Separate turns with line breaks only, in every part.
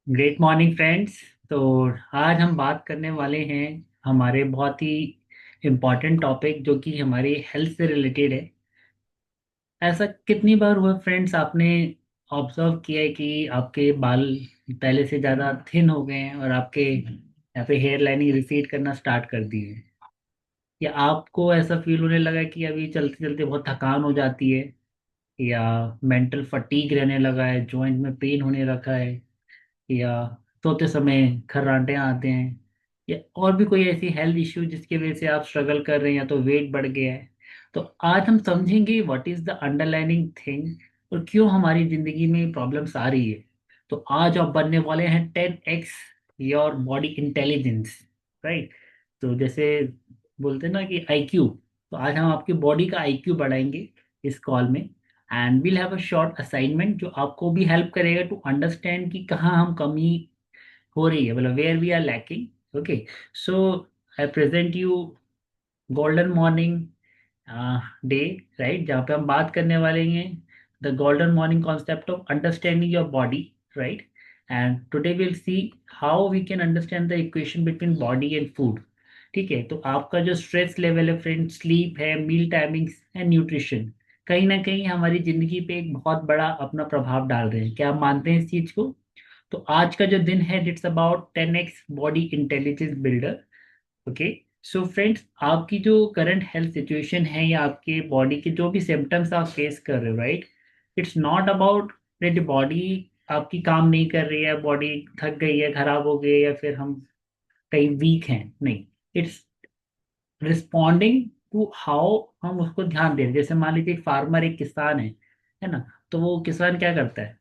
Great morning friends. तो आज हम बात करने वाले हैं हमारे बहुत ही इम्पोर्टेंट टॉपिक जो कि हमारी हेल्थ से रिलेटेड है। ऐसा कितनी बार हुआ फ्रेंड्स आपने ऑब्जर्व किया है कि आपके बाल पहले से ज़्यादा थिन हो गए हैं और आपके या फिर हेयर लाइनिंग रिसीड करना स्टार्ट कर दी है, या आपको ऐसा फील होने लगा है कि अभी चलते चलते बहुत थकान हो जाती है, या मेंटल फटीग रहने लगा है, जॉइंट में पेन होने रखा है, या सोते समय खर्राटे आते हैं, या और भी कोई ऐसी हेल्थ इश्यू जिसकी वजह से आप स्ट्रगल कर रहे हैं, या तो वेट बढ़ गया है। तो आज हम समझेंगे what is the underlining thing और क्यों हमारी जिंदगी में प्रॉब्लम्स आ रही है। तो आज आप बनने वाले हैं 10x your body intelligence, right. तो जैसे बोलते हैं ना कि आईक्यू, तो आज हम आपकी बॉडी का आईक्यू बढ़ाएंगे इस कॉल में। And we'll have a short assignment जो आपको भी हेल्प करेगा टू अंडरस्टैंड कि कहाँ हम कमी हो रही है, मतलब where we are lacking. Okay, so I present you golden morning day, right, जहाँ पे हम बात करने वाले हैं the golden morning concept of understanding your body, right. And today will see how we can understand the equation between body and food. ठीक है, तो आपका जो स्ट्रेस लेवल है फ्रेंड, स्लीप है, मील टाइमिंग्स एंड न्यूट्रिशन कहीं ना कहीं हमारी जिंदगी पे एक बहुत बड़ा अपना प्रभाव डाल रहे हैं। क्या आप मानते हैं इस चीज को? तो आज का जो दिन है it's about 10x body intelligence builder. Okay, so friends, आपकी जो करंट हेल्थ सिचुएशन है या आपके बॉडी के जो भी सिम्टम्स आप फेस कर रहे हो, right, it's not about that body आपकी काम नहीं कर रही है, बॉडी थक गई है, खराब हो गई है, या फिर हम कहीं वीक हैं, नहीं। इट्स रिस्पॉन्डिंग टू हाउ हम उसको ध्यान दे रहे हैं। जैसे मान लीजिए एक फार्मर, एक किसान है ना। तो वो किसान क्या करता है?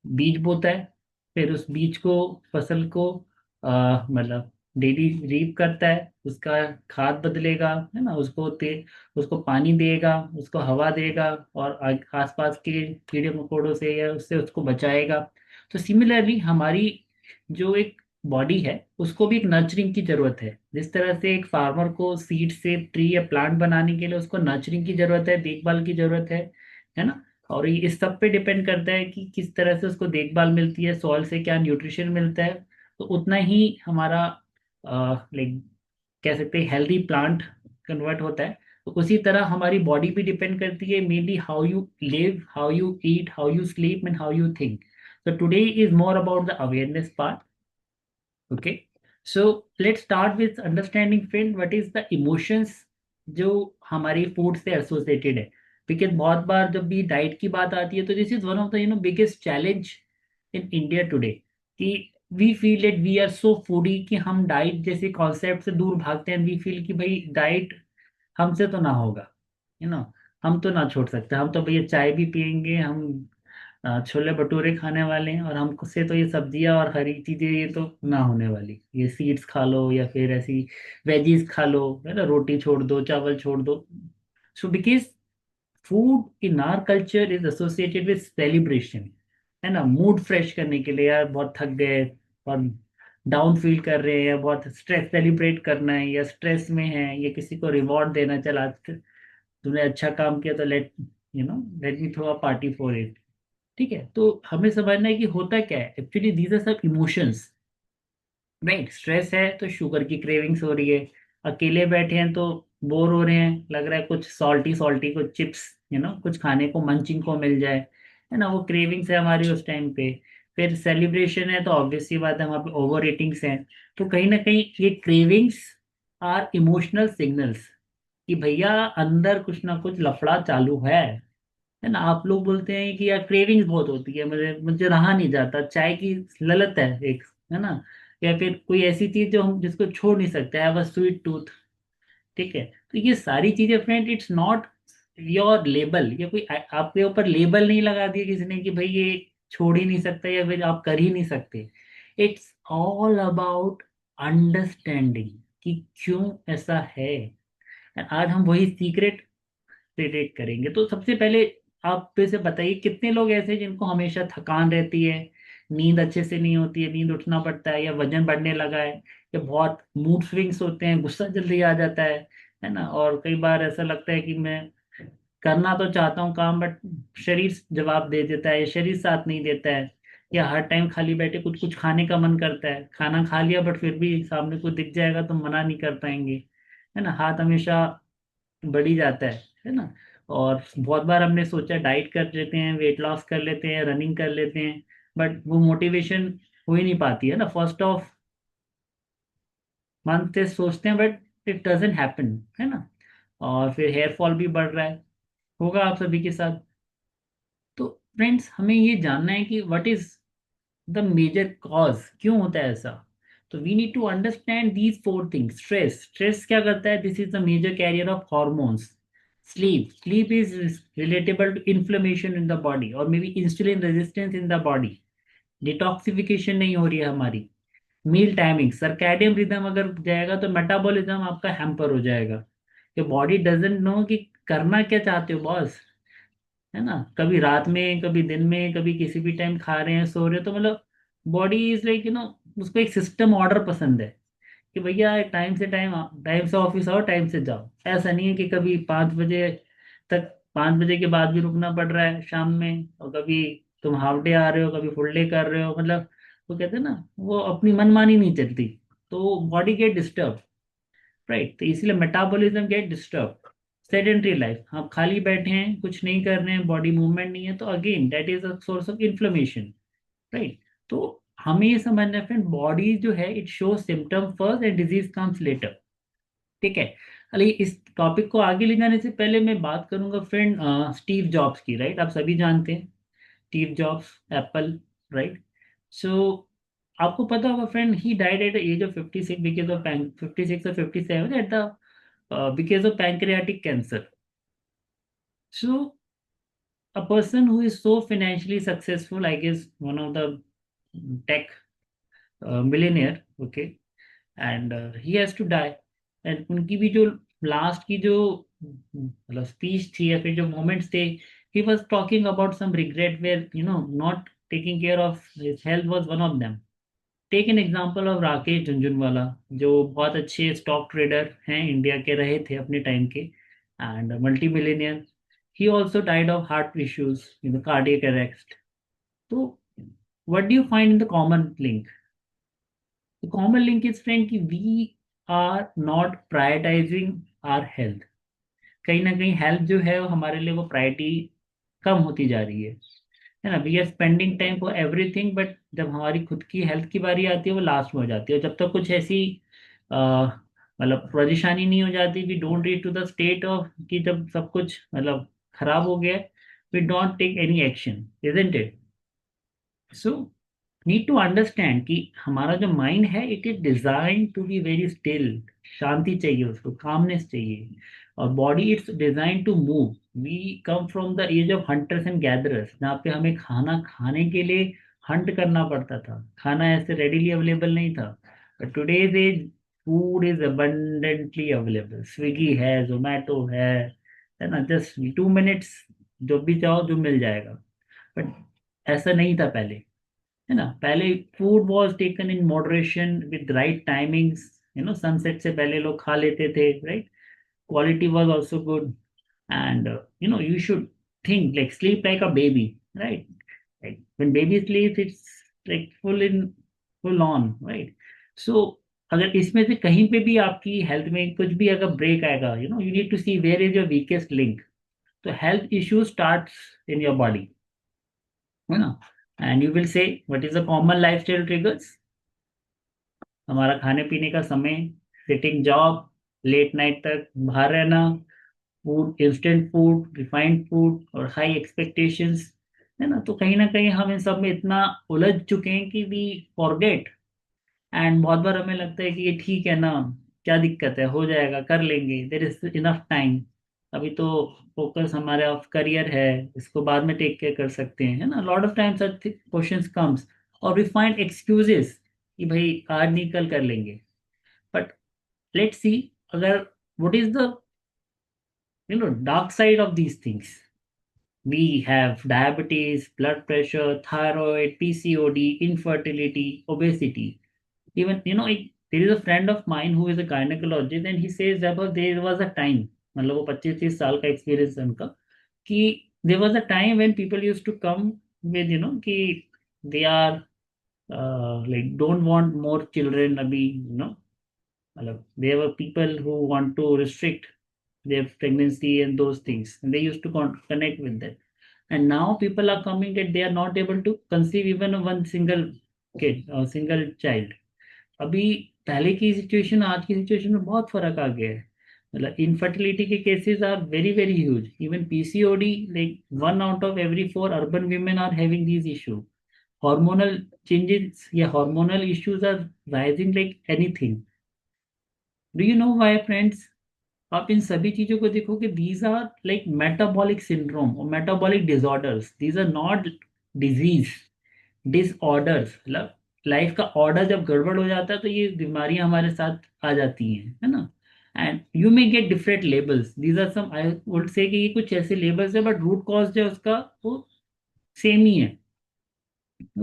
बीज बोता है, फिर उस बीज को, फसल को मतलब डेली रीप करता है, उसका खाद बदलेगा, है ना, उसको पानी देगा, उसको हवा देगा, और आसपास के कीड़े मकोड़ों से या उससे उसको बचाएगा। तो सिमिलरली हमारी जो एक बॉडी है उसको भी एक नर्चरिंग की जरूरत है। जिस तरह से एक फार्मर को सीड से ट्री या प्लांट बनाने के लिए उसको नर्चरिंग की जरूरत है, देखभाल की जरूरत है ना। और ये इस सब पे डिपेंड करता है कि किस तरह से उसको देखभाल मिलती है, सॉइल से क्या न्यूट्रिशन मिलता है। तो उतना ही हमारा लाइक कह सकते हैं हेल्दी प्लांट कन्वर्ट होता है। तो उसी तरह हमारी बॉडी भी डिपेंड करती है mainly how you live, how you eat, how you sleep and how you think. So today is more about the awareness part. Okay, so let's start with understanding friend what is the emotions जो हमारी food से associated है। Because बहुत बार जब भी diet की बात आती है तो this is one of the biggest challenge in India today, कि we feel it, we are so foodie कि हम डाइट जैसे कॉन्सेप्ट से दूर भागते हैं। वी फील कि भाई डाइट हमसे तो ना होगा, यू नो, हम तो ना छोड़ सकते, हम तो भैया चाय भी पियेंगे, हम छोले भटूरे खाने वाले हैं, और हमको से तो ये सब्जियां और हरी चीजें ये तो ना होने वाली। ये सीड्स खा लो या फिर ऐसी वेजीज खा लो, है ना, रोटी छोड़ दो, चावल छोड़ दो। So because food in our culture is associated with celebration, है ना, मूड फ्रेश करने के लिए, यार बहुत थक गए, बहुत डाउन फील कर रहे हैं, या बहुत स्ट्रेस सेलिब्रेट करना है, या स्ट्रेस में है, या किसी को रिवॉर्ड देना, चल आज तुमने अच्छा काम किया तो let me throw a party for it. ठीक है, तो हमें समझना है कि होता क्या है एक्चुअली, दीज आर सब इमोशंस, राइट। स्ट्रेस है तो शुगर की क्रेविंग्स हो रही है, अकेले बैठे हैं तो बोर हो रहे हैं, लग रहा है कुछ सॉल्टी सॉल्टी, कुछ चिप्स, कुछ खाने को मंचिंग को मिल जाए, है ना, वो क्रेविंग्स है हमारी उस टाइम पे। फिर सेलिब्रेशन है तो ऑब्वियस सी बात है वहाँ पे ओवर रेटिंग्स हैं। तो कहीं ना कहीं ये क्रेविंग्स आर इमोशनल सिग्नल्स कि भैया अंदर कुछ ना कुछ लफड़ा चालू है ना। आप लोग बोलते हैं कि यार क्रेविंग्स बहुत होती है, मुझे मुझे रहा नहीं जाता, चाय की ललत है एक, है ना, या फिर कोई ऐसी चीज जो हम जिसको छोड़ नहीं सकते, है बस स्वीट टूथ। ठीक है, तो ये सारी चीजें friend, it's not your label, ये कोई आपके ऊपर लेबल नहीं लगा दिया किसी ने कि भाई ये छोड़ ही नहीं सकता या फिर आप कर ही नहीं सकते। इट्स ऑल अबाउट अंडरस्टैंडिंग कि क्यों ऐसा है। आज हम वही सीक्रेट रिलेट करेंगे। तो सबसे पहले आप पे से बताइए कितने लोग ऐसे हैं जिनको हमेशा थकान रहती है, नींद अच्छे से नहीं होती है, नींद उठना पड़ता है, या वजन बढ़ने लगा है, या बहुत मूड स्विंग्स होते हैं, गुस्सा जल्दी आ जाता है ना। और कई बार ऐसा लगता है कि मैं करना तो चाहता हूँ काम, बट शरीर जवाब दे देता है, शरीर साथ नहीं देता है। या हर टाइम खाली बैठे कुछ कुछ खाने का मन करता है, खाना खा लिया बट फिर भी सामने कुछ दिख जाएगा तो मना नहीं कर पाएंगे, है ना, हाथ हमेशा बढ़ ही जाता है ना। और बहुत बार हमने सोचा डाइट कर लेते हैं, वेट लॉस कर लेते हैं, रनिंग कर लेते हैं, बट वो मोटिवेशन हो ही नहीं पाती है ना, फर्स्ट ऑफ मंथ से सोचते हैं बट इट डजंट हैपन, है ना। और फिर हेयर फॉल भी बढ़ रहा है, होगा आप सभी के साथ। तो फ्रेंड्स, हमें ये जानना है कि what is the major cause, क्यों होता है ऐसा। तो we need to understand these four things. Stress, stress क्या करता है, this is the major carrier of hormones. Sleep, sleep is relatable to inflammation in the body और may be insulin resistance in the body, detoxification नहीं हो रही है हमारी। Meal timing, circadian rhythm अगर जाएगा तो मेटाबॉलिज्म आपका हैम्पर हो जाएगा, कि बॉडी डजेंट नो कि करना क्या चाहते हो बॉस, है ना। कभी रात में, कभी दिन में, कभी किसी भी टाइम खा रहे हैं, सो रहे हैं, तो मतलब बॉडी इज लाइक उसको एक सिस्टम ऑर्डर पसंद है कि भैया टाइम से टाइम, टाइम से ऑफिस आओ, टाइम से जाओ। ऐसा नहीं है कि कभी 5 बजे तक, 5 बजे के बाद भी रुकना पड़ रहा है शाम में, और कभी तुम हाफ डे आ रहे हो, कभी फुल डे कर रहे हो, मतलब वो कहते हैं ना, वो अपनी मनमानी नहीं चलती, तो बॉडी गेट डिस्टर्ब, राइट। तो इसीलिए metabolism get disturb. Sedentary life, आप खाली बैठे हैं, कुछ नहीं कर रहे हैं, बॉडी मूवमेंट नहीं है, तो again that is a source of inflammation, right. तो हमें ये समझना है फ्रेंड, बॉडी जो है it show symptom first and disease comes later, ठीक है। अरे इस टॉपिक को आगे ले जाने से पहले मैं बात करूंगा फ्रेंड स्टीव जॉब्स की, राइट। आप सभी जानते हैं Steve Jobs, Apple, right. So आपको पता होगा friend, he died at the age of 56 because of 56 और 57 at the because of pancreatic cancer. So a person who is so financially successful, I guess one of the tech millionaire, okay, and he has to die। and उनकी भी जो last की जो मतलब speech थी या फिर जो मोमेंट्स थे, he was talking about some regret where not taking care of his health was one of them। Take an example of Rakesh Jhunjhunwala, जो बहुत अच्छे स्टॉक ट्रेडर हैं, इंडिया के रहे थे अपने टाइम के, and multi Millionaire. He also died of heart issues, cardiac arrest. तो what do you find in the common link? The common link is friend कि we are not prioritizing our health। कहीं ना कहीं health जो है वो हमारे लिए वो प्रायोरिटी कम होती जा रही है ना। We are spending time for everything, but जब हमारी खुद की हेल्थ की बारी आती है वो लास्ट में हो जाती है। और जब तक कुछ ऐसी मतलब परेशानी नहीं हो जाती, we don't reach to the state of कि जब सब कुछ मतलब खराब हो गया, we don't take any action, isn't it. So need to understand कि हमारा जो माइंड है it is design to be very still, शांति चाहिए उसको, कामनेस चाहिए। और body its design to move. We come from the age of hunters and gatherers, जहाँ पे हमें खाना खाने के लिए हंट करना पड़ता था, खाना ऐसे रेडीली अवेलेबल नहीं था। But today's age food is abundantly available, Swiggy है, जोमेटो है ना, जस्ट 2 मिनट्स जो भी चाहो जो मिल जाएगा। बट ऐसा नहीं था पहले, है ना। पहले food was taken in moderation with right timings, sunset से पहले लोग खा लेते थे, right. Quality was also good, and you should think like sleep like a baby, right? Like when baby sleeps it's like full on, right? So अगर इसमें से कहीं पे भी आपकी हेल्थ में कुछ भी अगर ब्रेक आएगा, you need to see where is your weakest link। तो health issue starts in your body, है ना। And you will say what is the common lifestyle triggers, हमारा खाने पीने का समय, सिटिंग जॉब, लेट नाइट तक बाहर रहना, food, instant food, refined food और हाई एक्सपेक्टेशंस, है ना। तो कहीं ना कहीं हम इन सब में इतना उलझ चुके हैं कि वी फॉरगेट। एंड बहुत बार हमें लगता है कि ये ठीक है ना, क्या दिक्कत है, हो जाएगा, कर लेंगे, देर इज इनफ टाइम, अभी तो फोकस हमारे ऑफ करियर है, इसको बाद में टेक केयर कर सकते हैं, है ना। Lot of times questions comes और वी फाइंड एक्सक्यूजेस कि भाई आज नहीं कल कर लेंगे। बट लेट्स सी, अगर what is the dark side of these things, we have diabetes, blood pressure, thyroid, PCOD, infertility, obesity. Even, there is a friend of mine who is a gynecologist and he says that there was a time, मतलब वो 25-30 साल का experience है उनका, कि there was a time when people used to come with, कि they are like don't want more children अभी, मतलब there were people who want to restrict their pregnancy and those things, and they used to connect with that. And now people are coming that they are not able to conceive even one single kid or single child. अभी पहले की situation आज की situation में बहुत फर्क आ गया है। मतलब इनफर्टिलिटी के cases are very very huge. Even PCOD, like 1 out of every 4 urban women are having these issue. Hormonal changes या hormonal issues are rising like anything. Do you know why friends? आप इन सभी चीजों को देखोगे, these are like metabolic syndrome और metabolic disorders. These are not disease, disorders. मतलब life का ऑर्डर जब गड़बड़ हो जाता है तो ये बीमारियां हमारे साथ आ जाती हैं, है ना। And you may get different labels, these are some, I would say कि ये कुछ ऐसे लेबल्स है, बट रूट कॉज जो है उसका वो सेम ही है।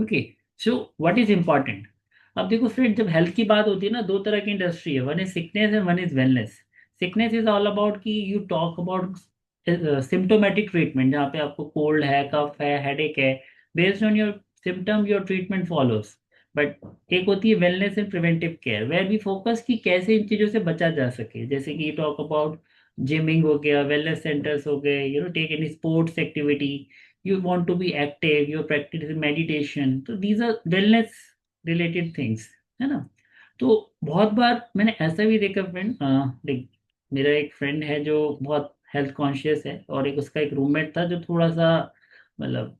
Okay, so what is important? अब देखो फ्रेंड, जब हेल्थ की बात होती है ना, दो तरह की इंडस्ट्री है, one is sickness and one is wellness. Sickness is all about कि you talk about symptomatic treatment, जहाँ पे आपको कोल्ड है, कफ है, हेडेक है, based on your symptom your treatment follows. But एक होती है wellness and preventive care, where we focus कि कैसे इन चीज़ों से बचा जा सके। जैसे कि यू टॉक अबाउट जिमिंग हो गया, वेलनेस सेंटर्स हो गए, take any sports activity, you want to be active, you're practicing meditation, तो these are wellness related things, है ना। तो बहुत बार मैंने ऐसा भी देखा फ्रेंड, देख, मेरा एक फ्रेंड है जो बहुत हेल्थ कॉन्शियस है, और एक उसका एक रूममेट था जो थोड़ा सा मतलब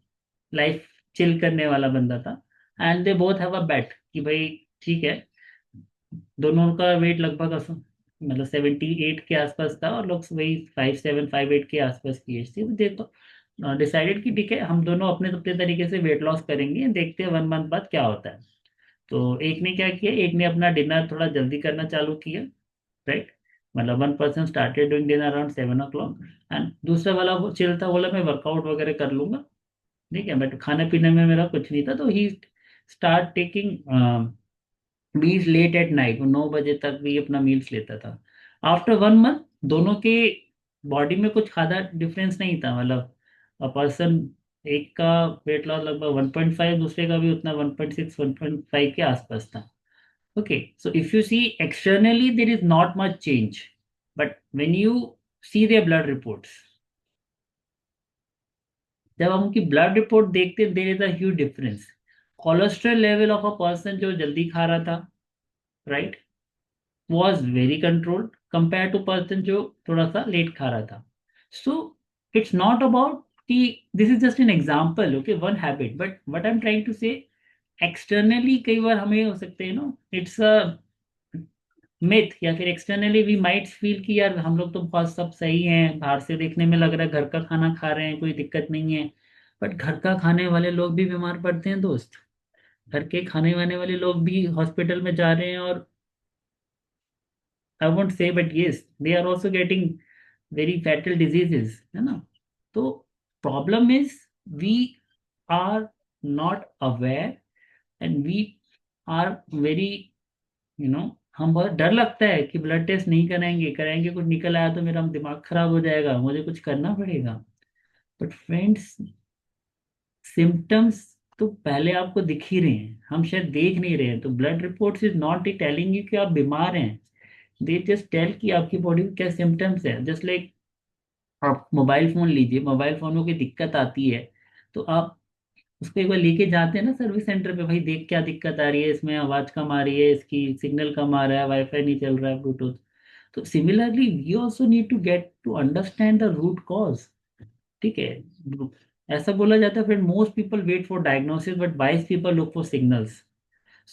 लाइफ चिल करने वाला बंदा था। And they both have a bet कि भाई ठीक है, दोनों का वेट लगभग मतलब 78 के आसपास था, और लोग वही 57 58 के आसपास की एज थी। तो देखो डिसाइडेड कि ठीक है, हम दोनों अपने अपने तरीके से वेट लॉस करेंगे, देखते हैं 1 मंथ बाद क्या होता है। तो एक ने क्या किया, एक ने अपना डिनर थोड़ा जल्दी करना चालू किया, राइट। मतलब 1 person started doing dinner around 7 o'clock, and दूसरा वाला वो चिल था, बोला मैं वर्कआउट वगैरह कर लूंगा, ठीक है, बट खाने पीने में मेरा कुछ नहीं था। तो he start taking meals late at night, वो 9 बजे तक भी अपना मील्स लेता था। आफ्टर 1 मंथ दोनों के बॉडी में कुछ खासा डिफरेंस नहीं था। मतलब अ पर्सन, एक का वेट लॉस लगभग 1.5, दूसरे का भी उतना 1.6 1.5 के आसपास था। Okay, so if you see externally there is not much change, but when you see there blood reports, जब हम उनकी ब्लड रिपोर्ट देखते हैं, there is a huge difference. Cholesterol level of a person जो जल्दी खा रहा था, right, was very controlled compared to person जो थोड़ा सा लेट खा रहा था। So it's not about कि this is just an example, okay, one habit, but what I'm trying to say, externally कई बार हमें हो सकते हैं नो, it's a myth, या फिर externally we might feel कि यार हम लोग तो बहुत सब सही हैं, बाहर से देखने में लग रहा है घर का खाना खा रहे हैं, कोई दिक्कत नहीं है। बट घर का खाने वाले लोग भी बीमार पड़ते हैं दोस्त। घर के खाने वाने वाले लोग भी हॉस्पिटल में जा रहे हैं, और I won't say, but yes, they are also getting very fatal diseases, है ना। तो problem is we are not aware, and we are very, हम बहुत डर लगता है कि ब्लड टेस्ट नहीं कराएंगे, कराएंगे कुछ निकल आया तो मेरा दिमाग खराब हो जाएगा, मुझे कुछ करना पड़ेगा। बट फ्रेंड्स, सिम्टम्स तो पहले आपको दिख ही रहे हैं, हम शायद देख नहीं रहे हैं। तो blood reports is not telling you कि आप बीमार हैं, दे जस्ट टेल कि आपकी बॉडी में क्या सिम्टम्स है। जस्ट लाइक आप मोबाइल फोन लीजिए, मोबाइल फोन में कोई दिक्कत आती है तो आप उसको एक बार लेके जाते हैं ना सर्विस सेंटर पे, भाई देख क्या दिक्कत आ रही है, इसमें आवाज कम आ रही है, इसकी सिग्नल कम आ रहा है, वाईफाई नहीं चल रहा है, ब्लूटूथ। तो similarly we also need to get to understand the root cause, ठीक है। ऐसा बोला जाता है, फिर most people wait for diagnosis but wise people look for signals.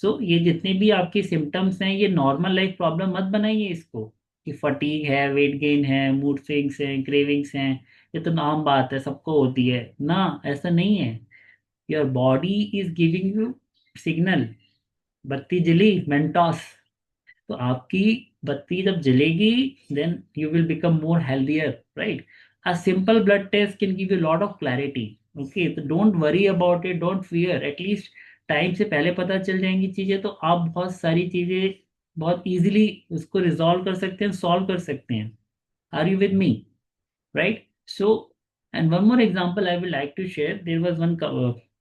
So ये जितने भी आपके सिम्टम्स हैं, ये नॉर्मल लाइफ प्रॉब्लम मत बनाइए इसको कि फटीग है, वेट गेन है, मूड स्विंग्स हैं, क्रेविंग्स हैं, ये तो आम बात है, सबको होती है ना, ऐसा नहीं है। Your body is giving you signal, बत्ती जली मेंटोस, तो आपकी बत्ती जब जलेगी then you will become more healthier, right. A simple blood test can give you lot of clarity. Okay, तो don't worry about it, don't fear, at least time से पहले पता चल जाएंगी चीजें तो आप बहुत सारी चीजें बहुत इजीली उसको रिजॉल्व कर सकते हैं, सॉल्व कर सकते हैं। Are you with me? Right. So, and one more example I would like to share, there was one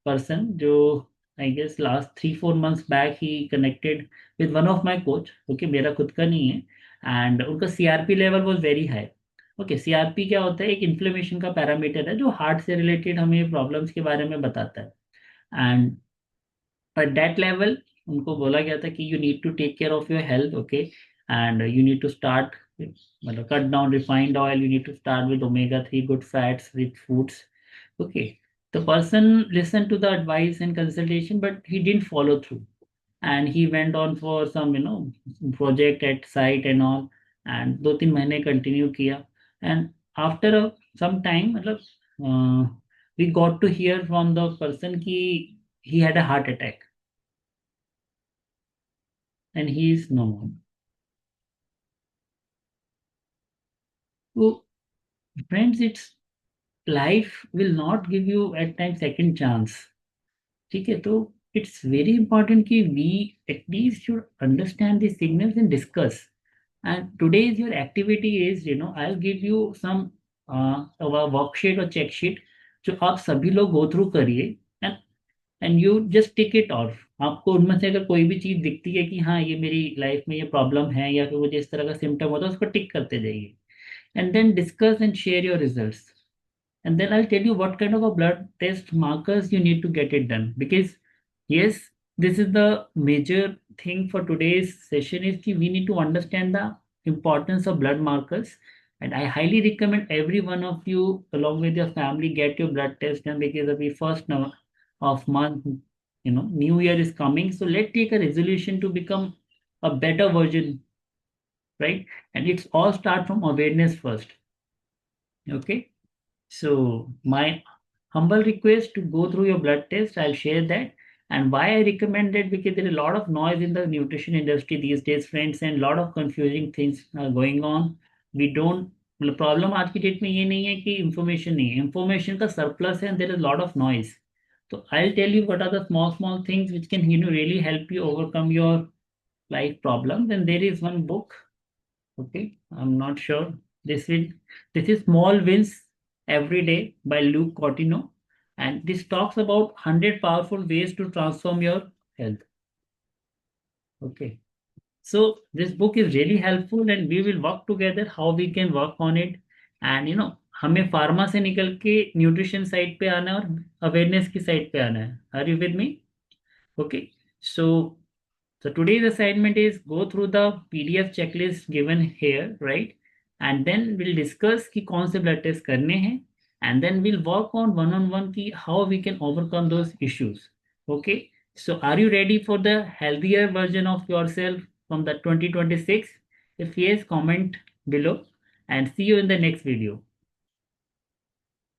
person जो I guess last 3-4 months back he connected with one of my coach, okay, मेरा खुद का नहीं है, and उनका CRP level was very high. Okay, CRP क्या होता है? एक इन्फ्लेमेशन का पैरामीटर है जो हार्ट से रिलेटेड हमें प्रॉब्लम्स के बारे में बताता है। एंड एट दैट लेवल उनको बोला गया था कि you need to take care of your health, okay, and you need to start, मतलब cut down refined oil, you need to start with omega 3 good fats rich foods, okay. The person listened to the advice and consultation, but he didn't follow through, and he went on for some, project at site and all, and 2-3 महीने continue किया, and after some time, मतलब we got to hear from the person कि he had a heart attack and he is no more. So friends, it's life will not give you at times second chance, ठीक है? तो it's very important कि we at least should understand the signals and discuss, and today's your activity is, I will give you some worksheet और check sheet जो आप सभी लोग go through करिए, and you just tick it off. आपको उनमें से अगर कोई भी चीज़ दिखती है कि हाँ ये मेरी लाइफ में ये प्रॉब्लम है या फिर मुझे इस तरह का सिम्टम होता है, उसको टिक करते जाइए, and then discuss and share your results. And then I'll tell you what kind of a blood test markers you need to get it done. Because yes, this is the major thing for today's session is that we need to understand the importance of blood markers. And I highly recommend every one of you, along with your family, get your blood test done because of the first of month, New Year is coming. So let's take a resolution to become a better version, right? And it's all start from awareness first. Okay. So my humble request to go through your blood test, I'll share that. And why I recommend it, because there is a lot of noise in the nutrition industry these days, friends, and a lot of confusing things are going on. We don't, मतलब problem आज की date में ये नहीं है कि information नहीं है, इंफॉर्मेशन का सरप्लस है, and there is lot of noise. तो I will tell you what are the small small things which can really help you overcome your life problems. And there is one book, okay, I'm not sure. This is Small Wins Every Day by Luke Cortino, and this talks about 100 powerful ways to transform your health. Okay, so this book is really helpful, and we will work together how we can work on it. And हमें pharma से निकल के nutrition side पे आना है और awareness की side पे आना है। Are you with me? Okay, so So today's assignment is go through the PDF checklist given here, right? And then we'll discuss कि कौन से blood test करने हैं, and then we'll work on one-on-one कि how we can overcome those issues. Okay? So are you ready for the healthier version of yourself from the 2026? If yes, comment below and see you in the next video.